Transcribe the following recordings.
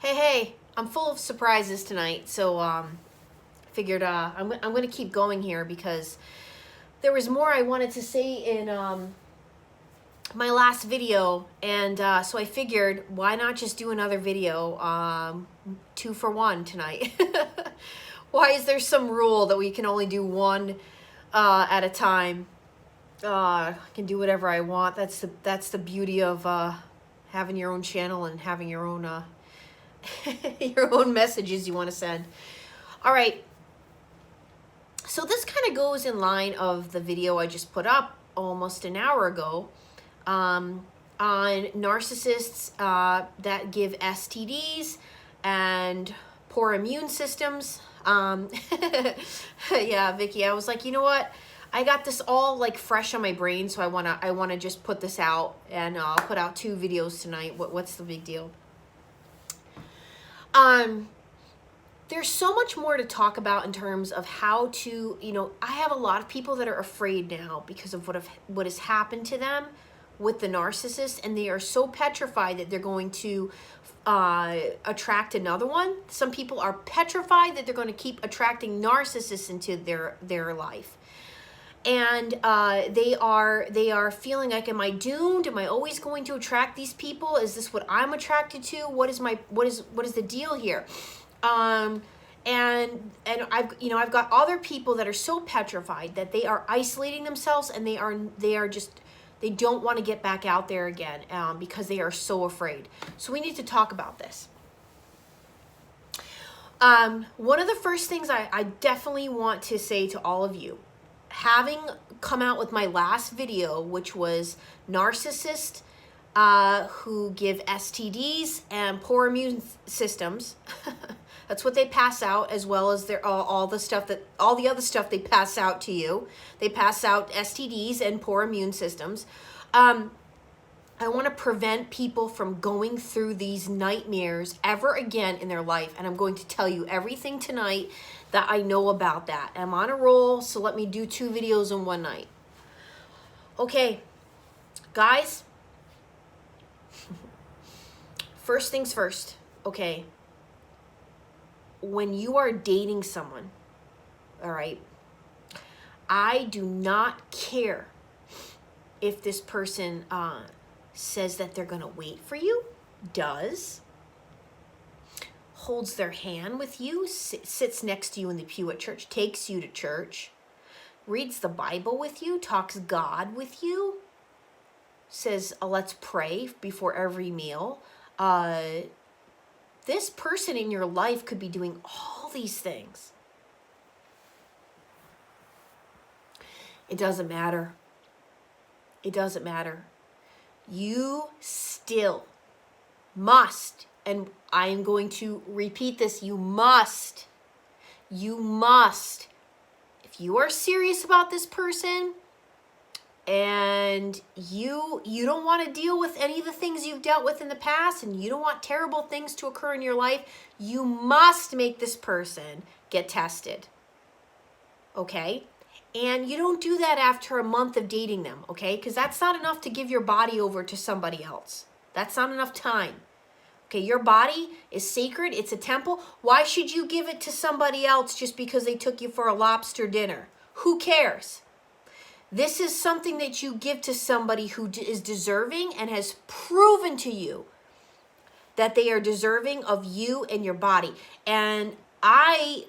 Hey, I'm full of surprises tonight, so figured I'm going to keep going here because there was more I wanted to say in my last video, and so I figured why not just do another video, 2 for 1 tonight. Why is there some rule that we can only do one at a time? I can do whatever I want. That's the beauty of having your own channel and having your own your own messages you want to send. All right. So this kind of goes in line of the video I just put up almost an hour ago on narcissists that give STDs and poor immune systems. Yeah, Vicky, I was like, you know what? I got this all like fresh on my brain, so I wanna just put this out and put out 2 videos tonight. What's the big deal? There's so much more to talk about in terms of how to, I have a lot of people that are afraid now because of what has happened to them with the narcissist, and they are so petrified that they're going to attract another one. Some people are petrified that they're going to keep attracting narcissists into their life. And they are feeling like, am I doomed? Am I always going to attract these people? Is this what I'm attracted to? What is the deal here? And I've got other people that are so petrified that they are isolating themselves, and they don't want to get back out there again because they are so afraid. So we need to talk about this. One of the first things I definitely want to say to all of you, having come out with my last video, which was narcissists who give STDs and poor immune systems. That's what they pass out, as well as all the other stuff they pass out to you. They pass out STDs and poor immune systems. I want to prevent people from going through these nightmares ever again in their life, and I'm going to tell you everything tonight that I know about that. I'm on a roll, so let me do 2 videos in one night. Okay, guys, first things first, okay? When you are dating someone, all right, I do not care if this person says that they're going to wait for you, holds their hand with you, sits next to you in the pew at church, takes you to church, reads the Bible with you, talks God with you, says, let's pray before every meal. This person in your life could be doing all these things. It doesn't matter. It doesn't matter. You still must, and I am going to repeat this, you must, if you are serious about this person and you don't want to deal with any of the things you've dealt with in the past, and you don't want terrible things to occur in your life, you must make this person get tested, okay? And you don't do that after a month of dating them, okay? Because that's not enough to give your body over to somebody else. That's not enough time. Okay, your body is sacred. It's a temple. Why should you give it to somebody else just because they took you for a lobster dinner? Who cares? This is something that you give to somebody who is deserving and has proven to you that they are deserving of you and your body. And I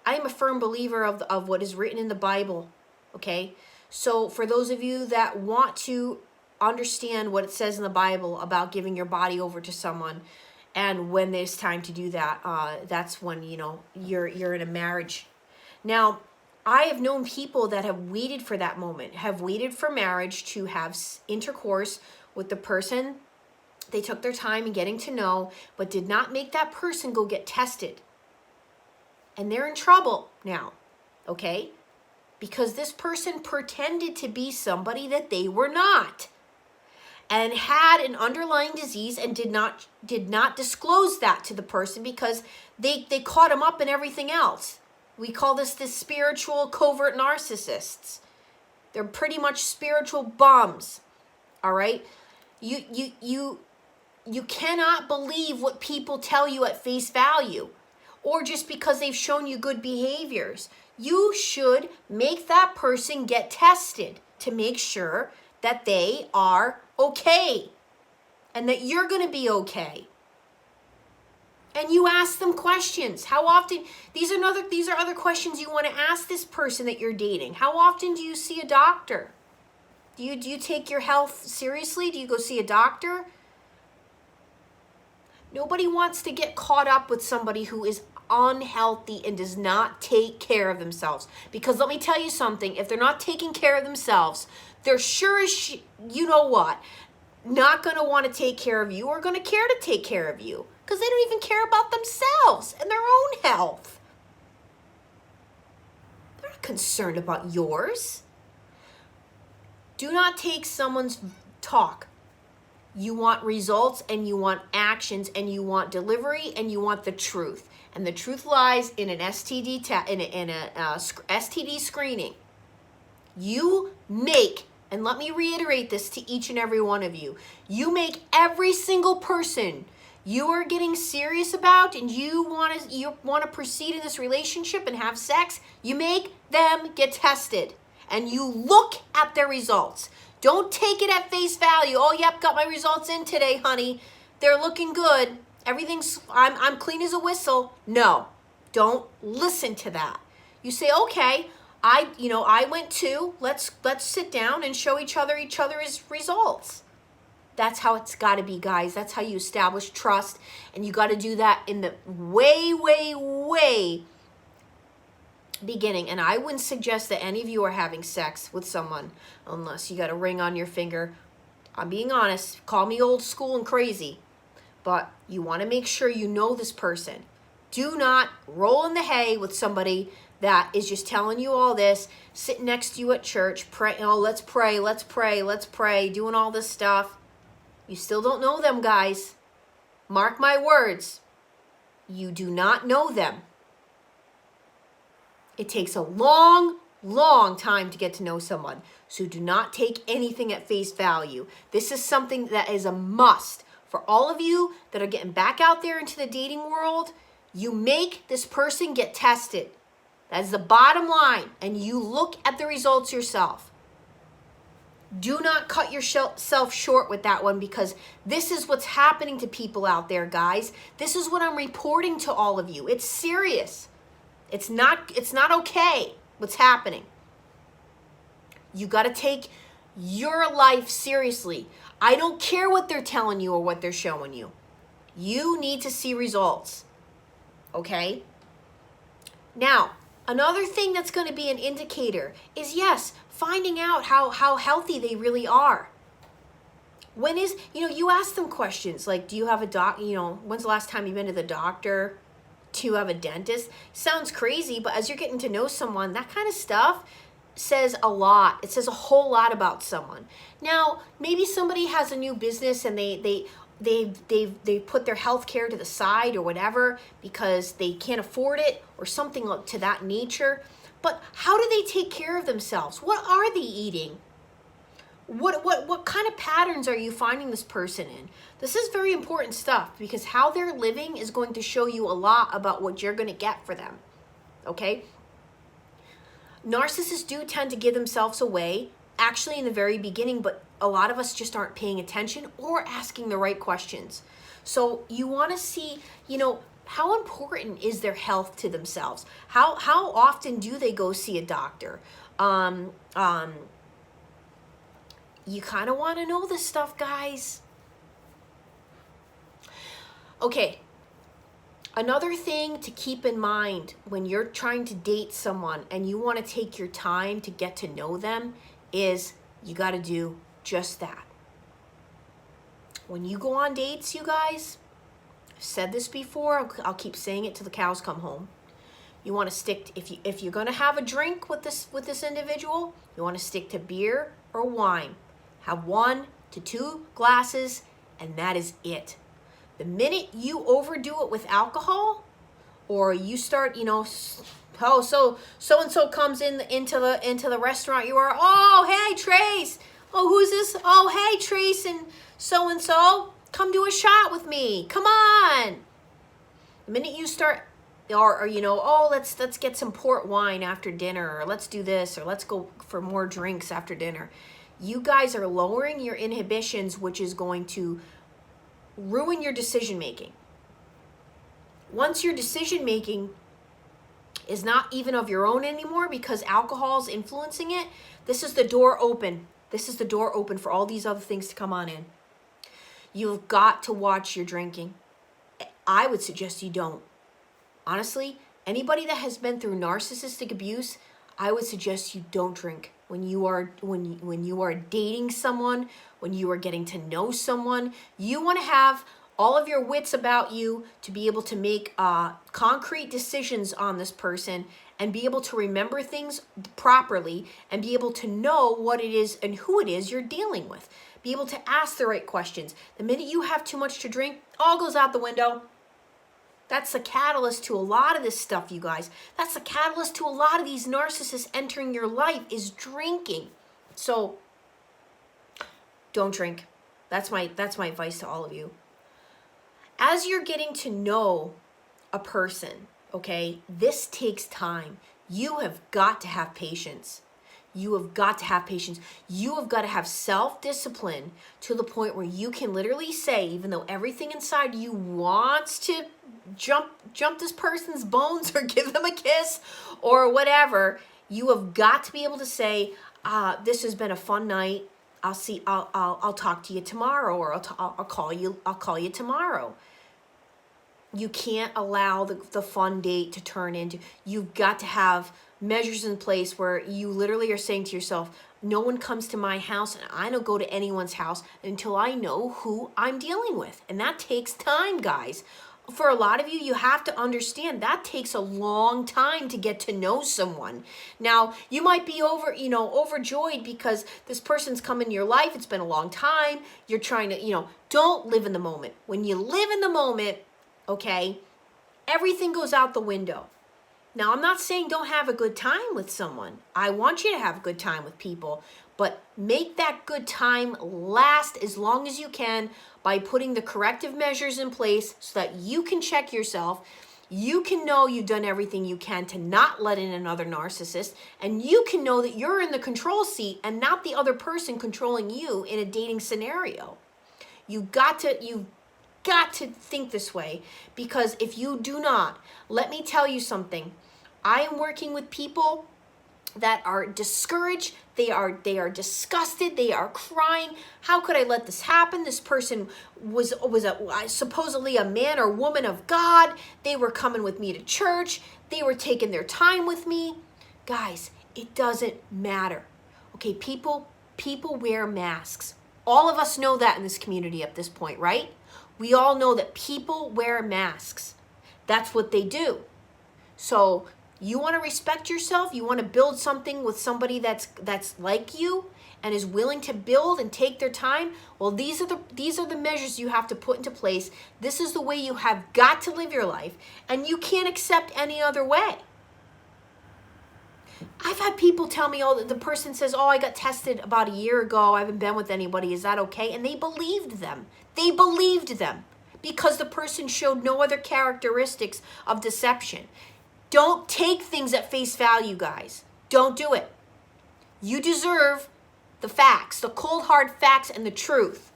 am a firm believer of what is written in the Bible, okay? So for those of you that want to understand what it says in the Bible about giving your body over to someone, and when there's time to do that, that's when, you're in a marriage. Now, I have known people that have waited for that moment, have waited for marriage to have intercourse with the person they took their time in getting to know, but did not make that person go get tested. And they're in trouble now, okay? Because this person pretended to be somebody that they were not, and had an underlying disease, and did not disclose that to the person because they caught him up in everything else. We call this the spiritual covert narcissists. They're pretty much spiritual bums, all right? You You cannot believe what people tell you at face value or just because they've shown you good behaviors. You should make that person get tested to make sure that they are okay and that you're going to be okay. And you ask them questions. How often, these are other questions you want to ask this person that you're dating. How often do you see a doctor? Do you take your health seriously? Do you go see a doctor? Nobody wants to get caught up with somebody who is unhealthy and does not take care of themselves. Because let me tell you something, if they're not taking care of themselves, they're sure as you know what, not going to want to take care of you or going to care to take care of you. Because they don't even care about themselves and their own health. They're not concerned about yours. Do not take someone's talk. You want results and you want actions and you want delivery and you want the truth. And the truth lies in an STD STD screening. You make, and let me reiterate this to each and every one of you, you make every single person you are getting serious about and you want to proceed in this relationship and have sex, you make them get tested and you look at their results. Don't take it at face value. Oh, yep, got my results in today, honey. They're looking good. I'm clean as a whistle. No, don't listen to that. You say, okay, I went too. Let's sit down and show each other's results. That's how it's got to be, guys. That's how you establish trust. And you got to do that in the way beginning. And I wouldn't suggest that any of you are having sex with someone unless you got a ring on your finger. I'm being honest. Call me old school and crazy. But you want to make sure you know this person. Do not roll in the hay with somebody that is just telling you all this, sitting next to you at church, pray, oh, let's pray, doing all this stuff. You still don't know them, guys. Mark my words. You do not know them. It takes a long time to get to know someone. So do not take anything at face value. This is something that is a must. For all of you that are getting back out there into the dating world, you make this person get tested. That's the bottom line. And you look at the results yourself. Do not cut yourself short with that one because this is what's happening to people out there, guys. This is what I'm reporting to all of you. It's serious. It's not okay what's happening. You got to take your life seriously. I don't care what they're telling you or what they're showing you. You need to see results. Okay? Now, another thing that's going to be an indicator is, yes, finding out how healthy they really are. When is, you ask them questions like, do you have a when's the last time you've been to the doctor? Do you have a dentist? Sounds crazy, but as you're getting to know someone, that kind of stuff says a lot. It says a whole lot about someone. Now, maybe somebody has a new business and they put their health care to the side or whatever because they can't afford it or something to that nature. But how do they take care of themselves? What are they eating? What kind of patterns are you finding this person in? This is very important stuff because how they're living is going to show you a lot about what you're going to get for them. Okay? Narcissists do tend to give themselves away actually in the very beginning, but a lot of us just aren't paying attention or asking the right questions. So you want to see, how important is their health to themselves? How often do they go see a doctor? You kind of want to know this stuff, guys. Okay. Another thing to keep in mind when you're trying to date someone and you want to take your time to get to know them is you got to do just that. When you go on dates, you guys, I've said this before, I'll keep saying it till the cows come home. You want to stick to, if you're going to have a drink with this individual, you want to stick to beer or wine. Have 1 to 2 glasses and that is it. The minute you overdo it with alcohol, or you start, so-and-so comes into the restaurant, you are, oh, hey, Trace. Oh, who's this? Oh, hey, Trace and so-and-so. Come do a shot with me. Come on. The minute you start, or you know, oh, let's get some port wine after dinner, or let's do this, or let's go for more drinks after dinner. You guys are lowering your inhibitions, which is going to ruin your decision making. Once your decision making is not even of your own anymore because alcohol is influencing it, this is the door open. This is the door open for all these other things to come on in. You've got to watch your drinking. I would suggest you don't. Honestly, anybody that has been through narcissistic abuse, I would suggest you don't drink. When you are dating someone, when you are getting to know someone, you want to have all of your wits about you to be able to make concrete decisions on this person and be able to remember things properly and be able to know what it is and who it is you're dealing with. Be able to ask the right questions. The minute you have too much to drink, all goes out the window. That's the catalyst to a lot of this stuff, you guys. That's the catalyst to a lot of these narcissists entering your life is drinking. So don't drink. That's my advice to all of you. As you're getting to know a person, okay, this takes time. You have got to have patience. You have got to have patience. You have got to have self-discipline to the point where you can literally say, even though everything inside you wants to jump this person's bones or give them a kiss or whatever, you have got to be able to say, this has been a fun night. I'll talk to you tomorrow, or I'll call you tomorrow. You can't allow the fun date to turn into, you've got to have measures in place where you literally are saying to yourself, no one comes to my house and I don't go to anyone's house until I know who I'm dealing with. And that takes time, guys. For a lot of you, you have to understand that takes a long time to get to know someone. Now, you might be overjoyed because this person's come into your life. It's been a long time. You're trying to, don't live in the moment. When you live in the moment, okay, everything goes out the window. Now, I'm not saying don't have a good time with someone. I want you to have a good time with people, but make that good time last as long as you can by putting the corrective measures in place so that you can check yourself. You can know you've done everything you can to not let in another narcissist, and you can know that you're in the control seat and not the other person controlling you in a dating scenario. You've got to think this way, because if you do not, let me tell you something. I am working with people that are discouraged. They are disgusted. They are crying. How could I let this happen? This person was supposedly a man or woman of God. They were coming with me to church. They were taking their time with me. Guys, it doesn't matter. Okay, people wear masks. All of us know that in this community at this point, right? We all know that people wear masks. That's what they do. So you want to respect yourself. You want to build something with somebody that's like you and is willing to build and take their time. Well, these are the measures you have to put into place. This is the way you have got to live your life, and you can't accept any other way. I've had people tell me, the person says, I got tested about a year ago. I haven't been with anybody. Is that okay? And they believed them. They believed them because the person showed no other characteristics of deception. Don't take things at face value, guys. Don't do it. You deserve the facts, the cold hard facts and the truth.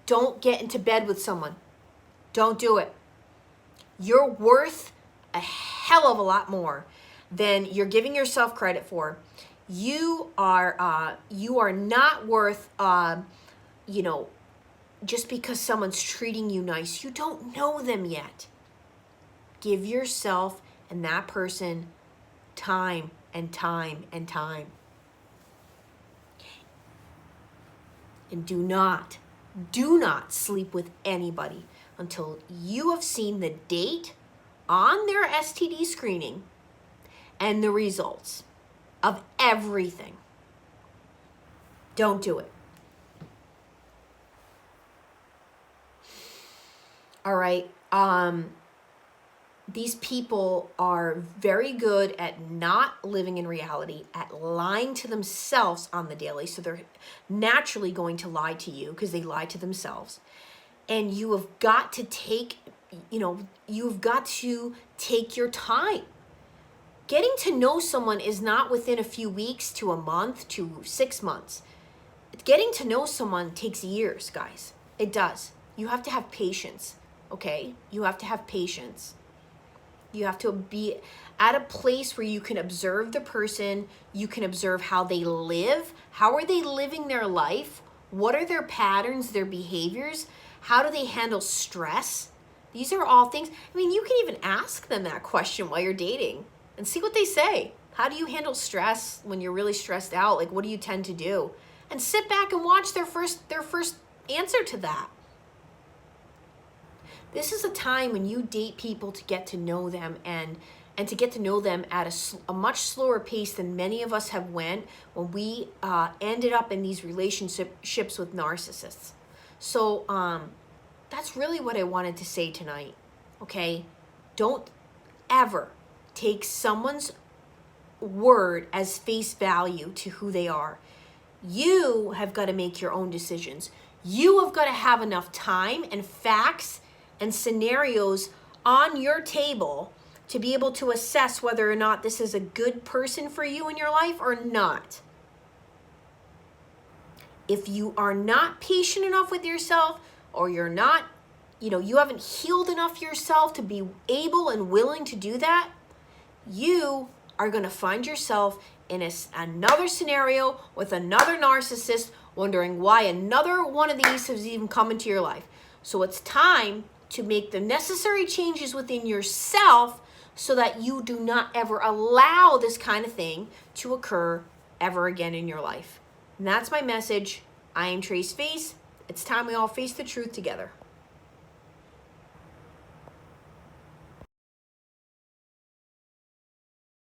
Don't get into bed with someone. Don't do it. You're worth a hell of a lot more than you're giving yourself credit for. You are not worth, just because someone's treating you nice. You don't know them yet. Give yourself and that person time and time and time. And do not sleep with anybody until you have seen the date on their STD screening and the results of everything. Don't do it. All right. these people are very good at not living in reality, at lying to themselves on the daily. So they're naturally going to lie to you because they lie to themselves. And you have got to take, you've got to take your time. Getting to know someone is not within a few weeks to a month to 6 months. Getting to know someone takes years, guys. It does. You have to have patience, okay? You have to have patience. You have to be at a place where you can observe the person. You can observe how they live. How are they living their life? What are their patterns, their behaviors? How do they handle stress? These are all things. I mean, you can even ask them that question while you're dating and see what they say. How do you handle stress when you're really stressed out? Like, what do you tend to do? And sit back and watch their first answer to that. This is a time when you date people to get to know them and to get to know them at a much slower pace than many of us have went when we ended up in these relationships with narcissists. So that's really what I wanted to say tonight, okay? Don't ever take someone's word as face value to who they are. You have got to make your own decisions. You have got to have enough time and facts and scenarios on your table to be able to assess whether or not this is a good person for you in your life or not. If you are not patient enough with yourself, or you're not, you haven't healed enough yourself to be able and willing to do that, you are going to find yourself in another scenario with another narcissist, wondering why another one of these has even come into your life. So it's time to make the necessary changes within yourself so that you do not ever allow this kind of thing to occur ever again in your life. And that's my message. I am Trace Face. It's time we all face the truth together.